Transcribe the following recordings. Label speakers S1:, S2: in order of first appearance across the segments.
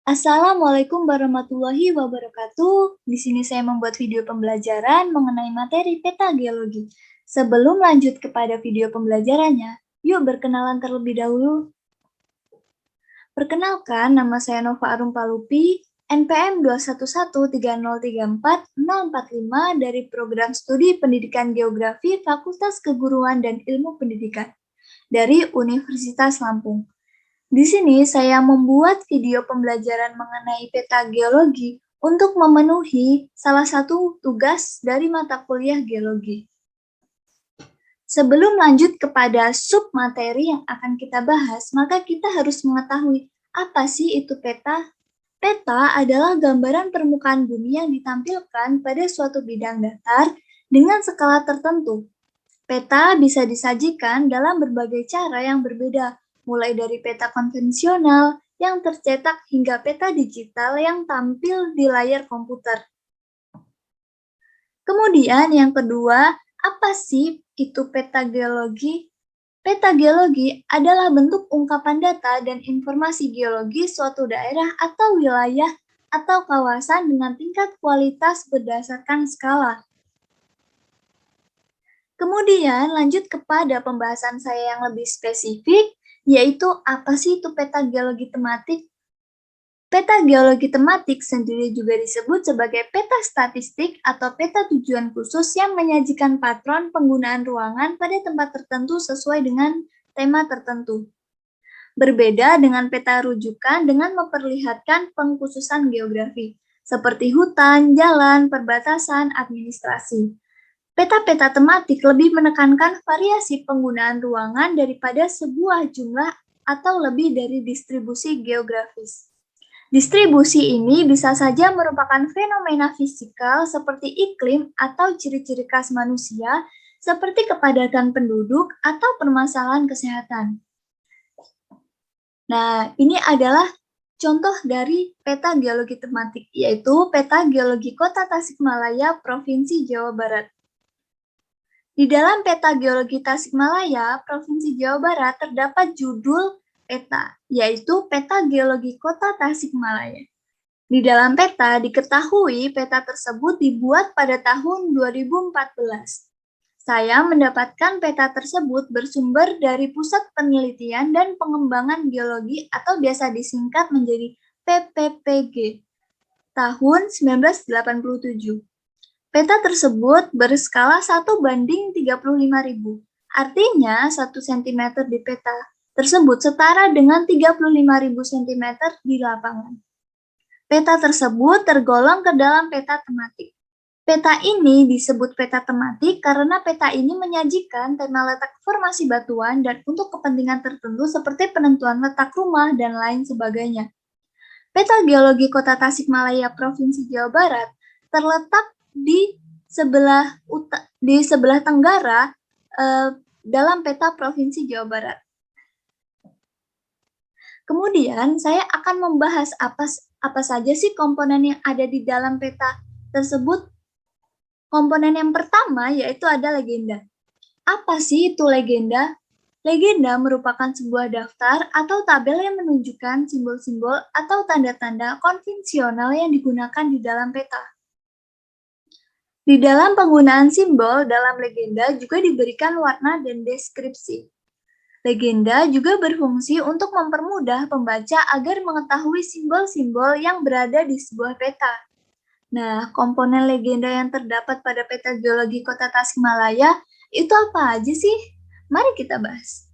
S1: Assalamualaikum warahmatullahi wabarakatuh. Di sini saya membuat video pembelajaran mengenai materi peta geologi. Sebelum lanjut kepada video pembelajarannya, yuk berkenalan terlebih dahulu. Perkenalkan, nama saya Nova Arumpalupi, NPM 21130340045 dari Program Studi Pendidikan Geografi Fakultas Keguruan dan Ilmu Pendidikan dari Universitas Lampung. Di sini saya membuat video pembelajaran mengenai peta geologi untuk memenuhi salah satu tugas dari mata kuliah geologi. Sebelum lanjut kepada submateri yang akan kita bahas, maka kita harus mengetahui apa sih itu peta. Peta adalah gambaran permukaan bumi yang ditampilkan pada suatu bidang datar dengan skala tertentu. Peta bisa disajikan dalam berbagai cara yang berbeda, mulai dari peta konvensional yang tercetak hingga peta digital yang tampil di layar komputer. Kemudian yang kedua, apa sih itu peta geologi? Peta geologi adalah bentuk ungkapan data dan informasi geologi suatu daerah atau wilayah atau kawasan dengan tingkat kualitas berdasarkan skala. Kemudian lanjut kepada pembahasan saya yang lebih spesifik, yaitu apa sih itu peta geologi tematik? Peta geologi tematik sendiri juga disebut sebagai peta statistik atau peta tujuan khusus yang menyajikan patron penggunaan ruangan pada tempat tertentu sesuai dengan tema tertentu. Berbeda dengan peta rujukan dengan memperlihatkan pengkhususan geografi, seperti hutan, jalan, perbatasan, administrasi. Peta-peta tematik lebih menekankan variasi penggunaan ruangan daripada sebuah jumlah atau lebih dari distribusi geografis. Distribusi ini bisa saja merupakan fenomena fisikal seperti iklim atau ciri-ciri khas manusia, seperti kepadatan penduduk atau permasalahan kesehatan. Nah, ini adalah contoh dari peta geologi tematik, yaitu peta geologi Kota Tasikmalaya, Provinsi Jawa Barat. Di dalam peta geologi Tasikmalaya, Provinsi Jawa Barat, terdapat judul peta, yaitu Peta Geologi Kota Tasikmalaya. Di dalam peta diketahui peta tersebut dibuat pada tahun 2014. Saya mendapatkan peta tersebut bersumber dari Pusat Penelitian dan Pengembangan Geologi atau biasa disingkat menjadi PPPG tahun 1987. Peta tersebut berskala 1:35.000. Artinya 1 cm di peta tersebut setara dengan 35.000 cm di lapangan. Peta tersebut tergolong ke dalam peta tematik. Peta ini disebut peta tematik karena peta ini menyajikan tema letak formasi batuan dan untuk kepentingan tertentu seperti penentuan letak rumah dan lain sebagainya. Peta geologi Kota Tasikmalaya, Provinsi Jawa Barat terletak di sebelah tenggara dalam peta Provinsi Jawa Barat. Kemudian saya akan membahas apa saja sih komponen yang ada di dalam peta tersebut. Komponen yang pertama yaitu ada legenda. Apa sih itu legenda? Legenda merupakan sebuah daftar atau tabel yang menunjukkan simbol-simbol atau tanda-tanda konvensional yang digunakan di dalam peta. Di dalam penggunaan simbol dalam legenda juga diberikan warna dan deskripsi. Legenda juga berfungsi untuk mempermudah pembaca agar mengetahui simbol-simbol yang berada di sebuah peta. Nah, komponen legenda yang terdapat pada peta geologi Kota Tasikmalaya itu apa aja sih? Mari kita bahas.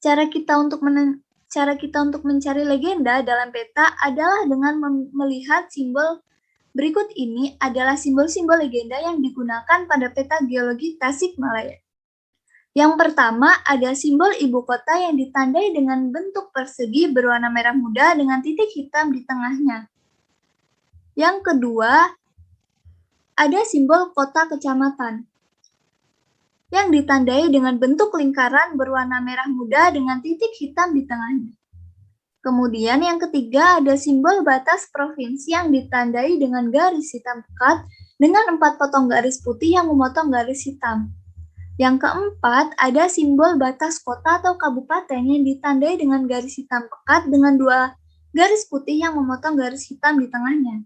S1: Cara kita untuk mencari legenda dalam peta adalah dengan melihat simbol. Berikut ini adalah simbol-simbol legenda yang digunakan pada peta geologi Tasikmalaya. Yang pertama ada simbol ibu kota yang ditandai dengan bentuk persegi berwarna merah muda dengan titik hitam di tengahnya. Yang kedua ada simbol kota kecamatan yang ditandai dengan bentuk lingkaran berwarna merah muda dengan titik hitam di tengahnya. Kemudian yang ketiga ada simbol batas provinsi yang ditandai dengan garis hitam pekat dengan 4 potong garis putih yang memotong garis hitam. Yang keempat ada simbol batas kota atau kabupaten yang ditandai dengan garis hitam pekat dengan 2 garis putih yang memotong garis hitam di tengahnya.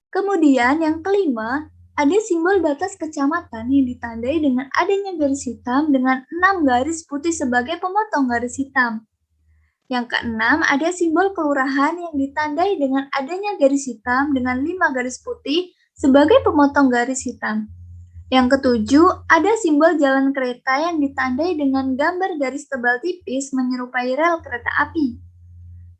S1: Kemudian yang kelima, ada simbol batas kecamatan yang ditandai dengan adanya garis hitam dengan 6 garis putih sebagai pemotong garis hitam. Yang keenam, ada simbol kelurahan yang ditandai dengan adanya garis hitam dengan 5 garis putih sebagai pemotong garis hitam. Yang ketujuh, ada simbol jalan kereta yang ditandai dengan gambar garis tebal tipis menyerupai rel kereta api.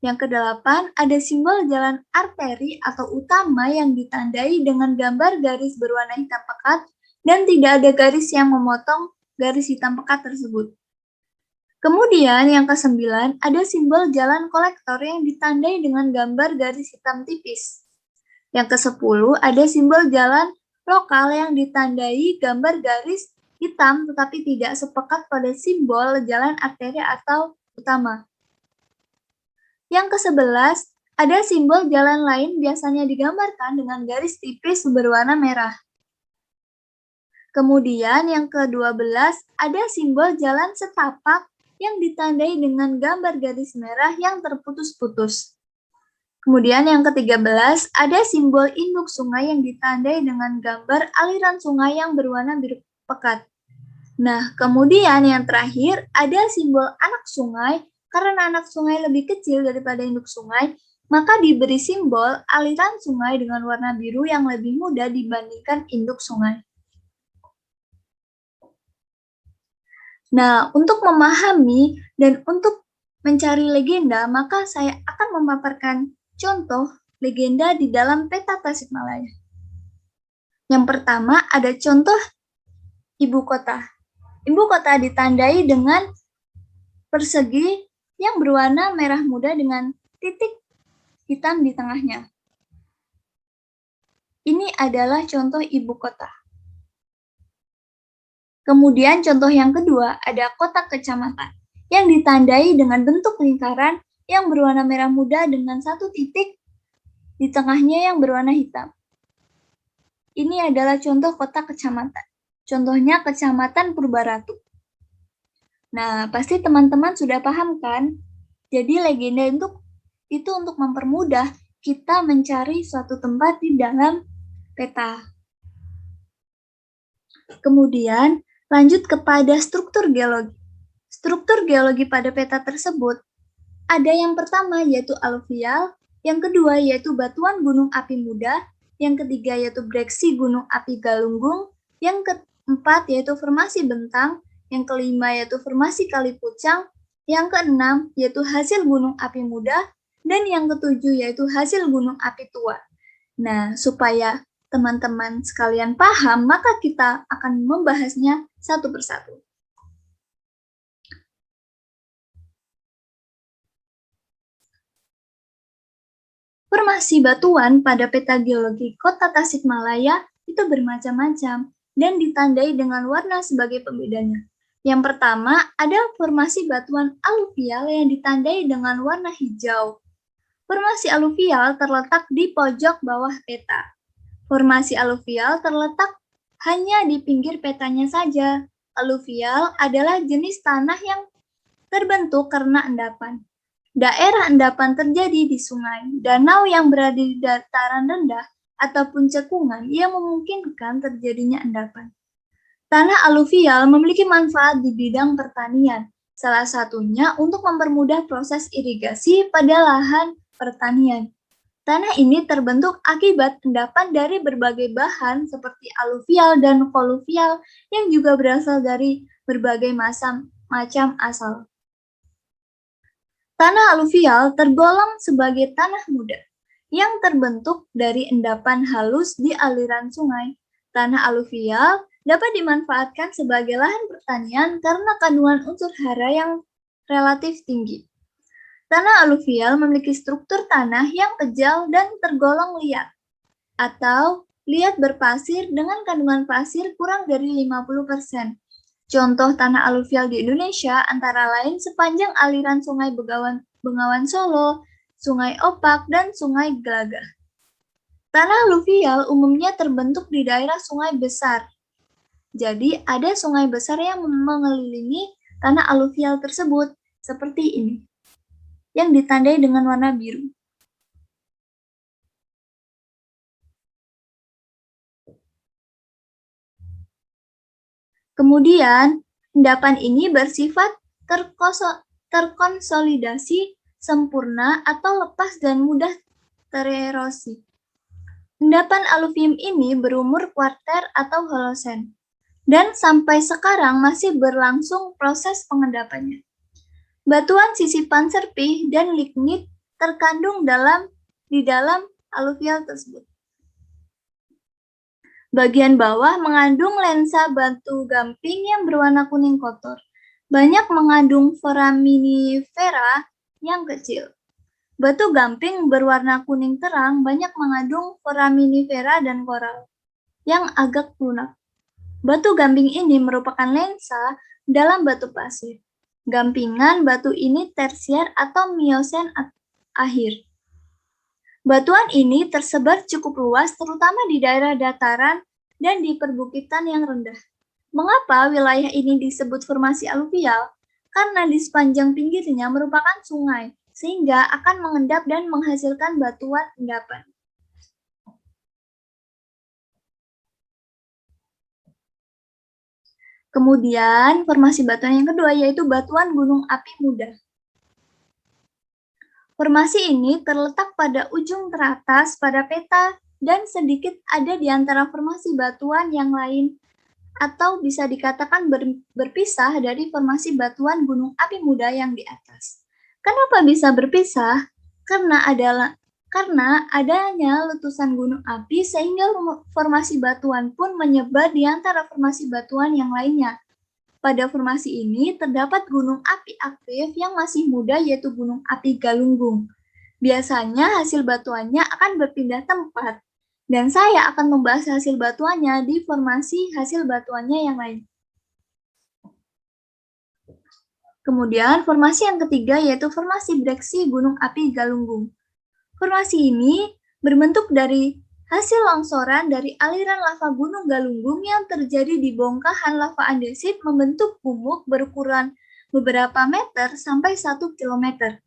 S1: Yang kedelapan, ada simbol jalan arteri atau utama yang ditandai dengan gambar garis berwarna hitam pekat dan tidak ada garis yang memotong garis hitam pekat tersebut. Kemudian yang kesembilan, ada simbol jalan kolektor yang ditandai dengan gambar garis hitam tipis. Yang kesepuluh, ada simbol jalan lokal yang ditandai gambar garis hitam tetapi tidak sepekat pada simbol jalan arteri atau utama. Yang ke-11, ada simbol jalan lain biasanya digambarkan dengan garis tipis berwarna merah. Kemudian yang ke-12, ada simbol jalan setapak yang ditandai dengan gambar garis merah yang terputus-putus. Kemudian yang ke-13, ada simbol induk sungai yang ditandai dengan gambar aliran sungai yang berwarna biru pekat. Nah, kemudian yang terakhir, ada simbol anak sungai. Karena anak sungai lebih kecil daripada induk sungai, maka diberi simbol aliran sungai dengan warna biru yang lebih mudah dibandingkan induk sungai. Nah, untuk memahami dan untuk mencari legenda, maka saya akan memaparkan contoh legenda di dalam peta Tasikmalaya. Yang pertama ada contoh ibu kota. Ibu kota ditandai dengan persegi yang berwarna merah muda dengan titik hitam di tengahnya. Ini adalah contoh ibu kota. Kemudian contoh yang kedua ada kota kecamatan yang ditandai dengan bentuk lingkaran yang berwarna merah muda dengan satu titik di tengahnya yang berwarna hitam. Ini adalah contoh kota kecamatan. Contohnya Kecamatan Purbaratu. Nah, pasti teman-teman sudah paham kan? Jadi legenda itu untuk mempermudah kita mencari suatu tempat di dalam peta. Kemudian, lanjut kepada struktur geologi. Struktur geologi pada peta tersebut ada yang pertama yaitu aluvial, yang kedua yaitu batuan gunung api muda, yang ketiga yaitu breksi gunung api Galunggung, yang keempat yaitu formasi bentang, yang kelima yaitu formasi kali pucang, yang keenam yaitu hasil gunung api muda, dan yang ketujuh yaitu hasil gunung api tua. Nah, supaya teman-teman sekalian paham, maka kita akan membahasnya satu persatu. Formasi batuan pada peta geologi Kota Tasikmalaya itu bermacam-macam dan ditandai dengan warna sebagai pembedanya. Yang pertama, ada formasi batuan aluvial yang ditandai dengan warna hijau. Formasi aluvial terletak di pojok bawah peta. Formasi aluvial terletak hanya di pinggir petanya saja. Aluvial adalah jenis tanah yang terbentuk karena endapan. Daerah endapan terjadi di sungai, danau yang berada di dataran rendah, ataupun cekungan yang memungkinkan terjadinya endapan. Tanah aluvial memiliki manfaat di bidang pertanian, salah satunya untuk mempermudah proses irigasi pada lahan pertanian. Tanah ini terbentuk akibat endapan dari berbagai bahan seperti aluvial dan koluvial yang juga berasal dari berbagai macam asal. Tanah aluvial tergolong sebagai tanah muda yang terbentuk dari endapan halus di aliran sungai. Tanah aluvial dapat dimanfaatkan sebagai lahan pertanian karena kandungan unsur hara yang relatif tinggi. Tanah aluvial memiliki struktur tanah yang kejal dan tergolong liat, atau liat berpasir dengan kandungan pasir kurang dari 50%. Contoh tanah aluvial di Indonesia antara lain sepanjang aliran Sungai Bengawan Solo, Sungai Opak, dan Sungai Gelagah. Tanah aluvial umumnya terbentuk di daerah sungai besar. Jadi ada sungai besar yang mengelilingi tanah aluvial tersebut, seperti ini. yang ditandai dengan warna biru. Kemudian, endapan ini bersifat terkonsolidasi, sempurna, atau lepas dan mudah tererosi. Endapan aluvium ini berumur kuarter atau holosen, dan sampai sekarang masih berlangsung proses pengendapannya. Batuan sisipan serpih dan lignit terkandung di dalam aluvial tersebut. Bagian bawah mengandung lensa batu gamping yang berwarna kuning kotor. Banyak mengandung foraminifera yang kecil. Batu gamping berwarna kuning terang banyak mengandung foraminifera dan koral yang agak lunak. Batu gamping ini merupakan lensa dalam batu pasir. Gampingan batu ini tersier atau miosen akhir. Batuan ini tersebar cukup luas terutama di daerah dataran dan di perbukitan yang rendah. Mengapa wilayah ini disebut formasi aluvial? Karena di sepanjang pinggirnya merupakan sungai, sehingga akan mengendap dan menghasilkan batuan endapan. Kemudian, formasi batuan yang kedua yaitu batuan gunung api muda. Formasi ini terletak pada ujung teratas pada peta dan sedikit ada di antara formasi batuan yang lain atau bisa dikatakan berpisah dari formasi batuan gunung api muda yang di atas. Kenapa bisa berpisah? Karena adanya letusan gunung api sehingga formasi batuan pun menyebar di antara formasi batuan yang lainnya. Pada formasi ini terdapat gunung api aktif yang masih muda yaitu gunung api Galunggung. Biasanya hasil batuannya akan berpindah tempat dan saya akan membahas hasil batuannya di formasi hasil batuannya yang lain. Kemudian formasi yang ketiga yaitu formasi breksi gunung api Galunggung. Formasi ini berbentuk dari hasil longsoran dari aliran lava Gunung Galunggung yang terjadi di bongkahan lava andesit membentuk gumuk berukuran beberapa meter sampai 1 km.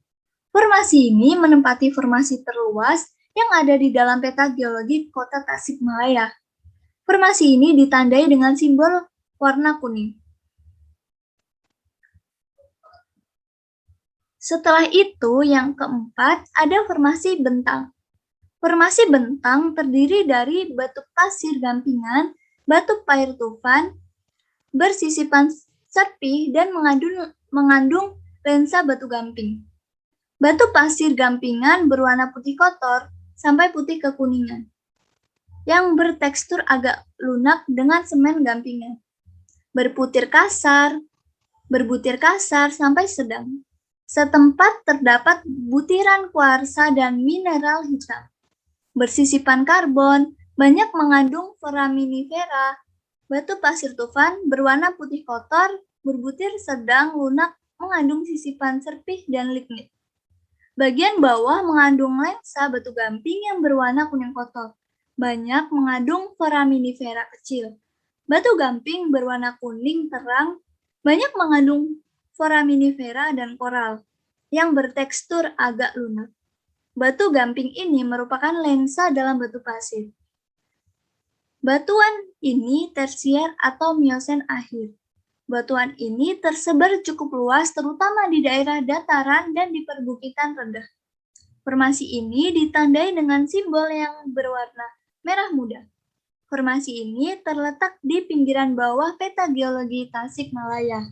S1: Formasi ini menempati formasi terluas yang ada di dalam peta geologi Kota Tasikmalaya. Formasi ini ditandai dengan simbol warna kuning. Setelah itu, yang keempat ada formasi bentang. Formasi bentang terdiri dari batu pasir gampingan, batu pair tufan, bersisipan serpih, dan mengandung lensa batu gamping. Batu pasir gampingan berwarna putih kotor sampai putih kekuningan, yang bertekstur agak lunak dengan semen gampingan. Berbutir kasar sampai sedang. Setempat terdapat butiran kuarsa dan mineral hitam. Bersisipan karbon, banyak mengandung foraminifera. Batu pasir tufan berwarna putih kotor, berbutir sedang lunak, mengandung sisipan serpih dan lignit. Bagian bawah mengandung lensa batu gamping yang berwarna kuning kotor. Banyak mengandung foraminifera kecil. Batu gamping berwarna kuning terang, banyak mengandung foraminifera dan koral yang bertekstur agak lunak. Batu gamping ini merupakan lensa dalam batu pasir. Batuan ini tersier atau miosen akhir. Batuan ini tersebar cukup luas terutama di daerah dataran dan di perbukitan rendah. Formasi ini ditandai dengan simbol yang berwarna merah muda. Formasi ini terletak di pinggiran bawah peta geologi Tasikmalaya.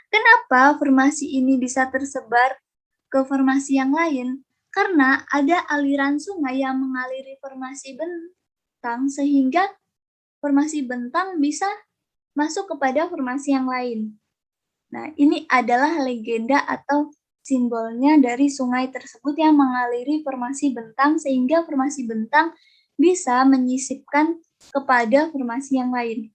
S1: Kenapa formasi ini bisa tersebar ke formasi yang lain? Karena ada aliran sungai yang mengaliri formasi bentang sehingga formasi bentang bisa masuk kepada formasi yang lain. Nah, ini adalah legenda atau simbolnya dari sungai tersebut yang mengaliri formasi bentang sehingga formasi bentang bisa menyisipkan kepada formasi yang lain.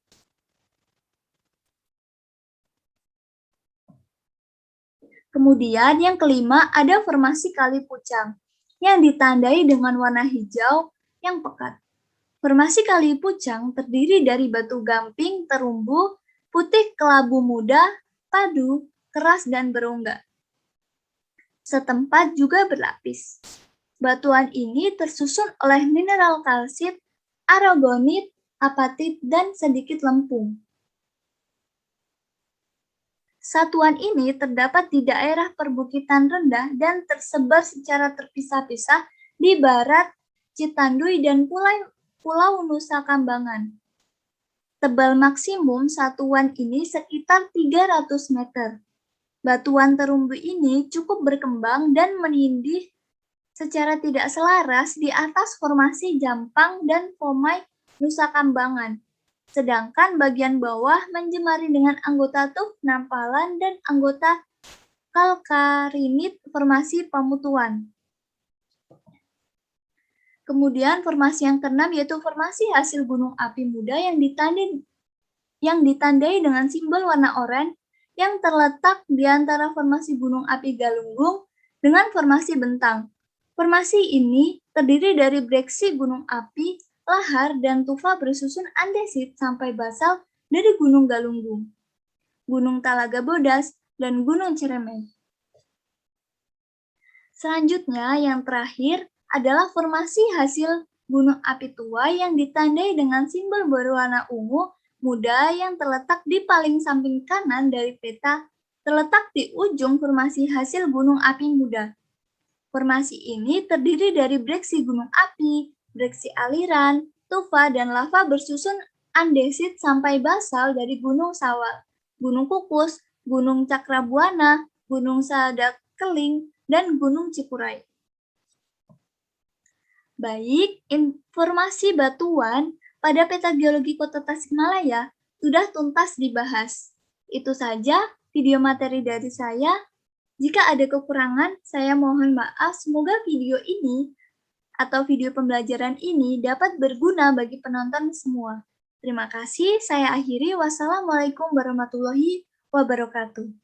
S1: Kemudian yang kelima ada formasi Kali Pucang yang ditandai dengan warna hijau yang pekat. Formasi Kali Pucang terdiri dari batu gamping terumbu, putih kelabu muda, padu, keras, dan berongga. setempat juga berlapis. Batuan ini tersusun oleh mineral kalsit, aragonit, apatit, dan sedikit lempung. Satuan ini terdapat di daerah perbukitan rendah dan tersebar secara terpisah-pisah di barat Citanduy dan Pulau Nusa Kambangan. Tebal maksimum satuan ini sekitar 300 meter. Batuan terumbu ini cukup berkembang dan menindih secara tidak selaras di atas formasi Jampang dan Pomai Nusa Kambangan. Sedangkan bagian bawah menjemari dengan anggota tuff nampalan dan anggota kalkarinit formasi Pamutuan. Kemudian formasi yang keenam yaitu formasi hasil gunung api muda yang ditandai dengan simbol warna oranye yang terletak di antara formasi gunung api Galunggung dengan formasi bentang. Formasi ini terdiri dari breksi gunung api, lahar, dan tufa bersusun andesit sampai basal dari Gunung Galunggung, Gunung Talaga Bodas, dan Gunung Ciremai. Selanjutnya, yang terakhir adalah formasi hasil gunung api tua yang ditandai dengan simbol berwarna ungu muda yang terletak di paling samping kanan dari peta, terletak di ujung formasi hasil gunung api muda. Formasi ini terdiri dari breksi gunung api, breksi aliran, tufa, dan lava bersusun andesit sampai basal dari Gunung Sawal, Gunung Kukus, Gunung Cakrabuana, Gunung Sadak Keling, dan Gunung Cikuray. Baik, informasi batuan pada peta geologi Kota Tasikmalaya sudah tuntas dibahas. Itu saja video materi dari saya. Jika ada kekurangan, saya mohon maaf. Semoga video ini atau video pembelajaran ini dapat berguna bagi penonton semua. Terima kasih, saya akhiri. Wassalamualaikum warahmatullahi wabarakatuh.